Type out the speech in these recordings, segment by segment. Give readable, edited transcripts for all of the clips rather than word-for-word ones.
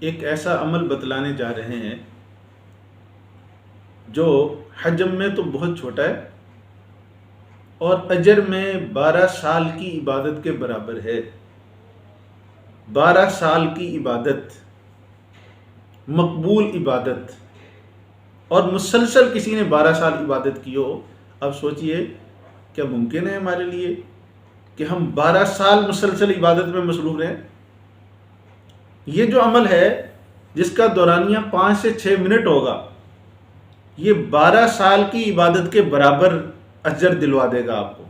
ایک ایسا عمل بتلانے جا رہے ہیں جو حجم میں تو بہت چھوٹا ہے اور اجر میں 12 سال کی عبادت کے برابر ہے۔ 12 سال کی عبادت، مقبول عبادت، اور مسلسل کسی نے 12 سال عبادت کی ہو۔ اب سوچئے کیا ممکن ہے ہمارے لیے کہ ہم 12 سال مسلسل عبادت میں مصروف رہیں؟ یہ جو عمل ہے جس کا دورانیہ 5 سے 6 منٹ ہوگا، یہ 12 سال کی عبادت کے برابر اجر دلوا دے گا آپ کو۔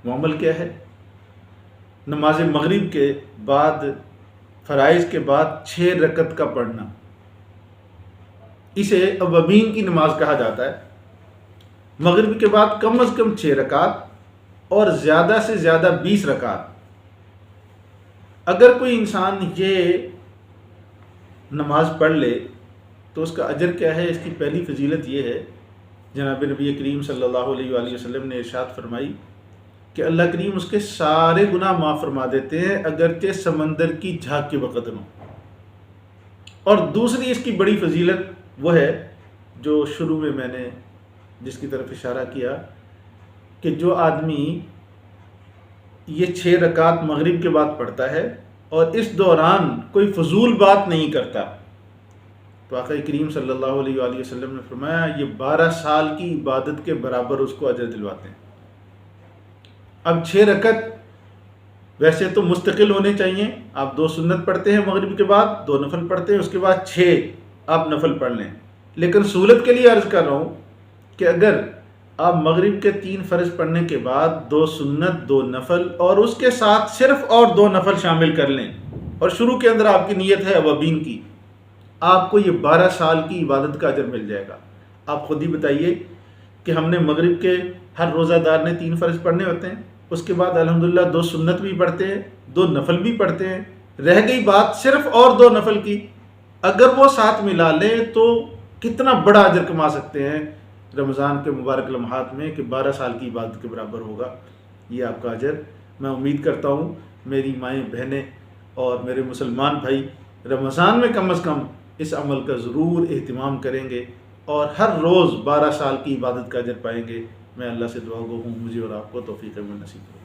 وہ عمل کیا ہے؟ نماز مغرب کے بعد، فرائض کے بعد 6 رکعت کا پڑھنا۔ اسے اوابین کی نماز کہا جاتا ہے۔ مغرب کے بعد کم از کم 6 رکعت اور زیادہ سے زیادہ 20 رکعت۔ اگر کوئی انسان یہ نماز پڑھ لے تو اس کا اجر کیا ہے؟ اس کی پہلی فضیلت یہ ہے، جناب نبی کریم صلی اللہ علیہ وآلہ وسلم نے ارشاد فرمائی کہ اللہ کریم اس کے سارے گناہ معاف فرما دیتے ہیں اگرچہ سمندر کی جھاگ کے وقت ہو۔ اور دوسری اس کی بڑی فضیلت وہ ہے جو شروع میں نے جس کی طرف اشارہ کیا، کہ جو آدمی یہ 6 رکعت مغرب کے بعد پڑھتا ہے اور اس دوران کوئی فضول بات نہیں کرتا، تو آقا کریم صلی اللہ علیہ وآلہ وسلم نے فرمایا یہ 12 سال کی عبادت کے برابر اس کو اجر دلواتے ہیں۔ اب 6 رکعت ویسے تو مستقل ہونے چاہیے، آپ 2 سنت پڑھتے ہیں مغرب کے بعد، 2 نفل پڑھتے ہیں، اس کے بعد 6 آپ نفل پڑھ لیں۔ لیکن سہولت کے لیے عرض کر رہا ہوں کہ اگر آپ مغرب کے 3 فرض پڑھنے کے بعد 2 سنت، 2 نفل اور اس کے ساتھ صرف اور 2 نفل شامل کر لیں، اور شروع کے اندر آپ کی نیت ہے اوابین کی، آپ کو یہ 12 سال کی عبادت کا اجر مل جائے گا۔ آپ خود ہی بتائیے کہ ہم نے مغرب کے ہر روزہ دار نے 3 فرض پڑھنے ہوتے ہیں، اس کے بعد الحمدللہ 2 سنت بھی پڑھتے ہیں، 2 نفل بھی پڑھتے ہیں، رہ گئی بات صرف اور 2 نفل کی، اگر وہ ساتھ ملا لیں تو کتنا بڑا اجر کما سکتے ہیں رمضان کے مبارک لمحات میں کہ 12 سال کی عبادت کے برابر ہوگا یہ آپ کا اجر۔ میں امید کرتا ہوں میری مائیں، بہنیں اور میرے مسلمان بھائی رمضان میں کم از کم اس عمل کا ضرور اہتمام کریں گے اور ہر روز 12 سال کی عبادت کا اجر پائیں گے۔ میں اللہ سے دعا گو ہوں مجھے اور آپ کو توفیق عمل نصیب ہو۔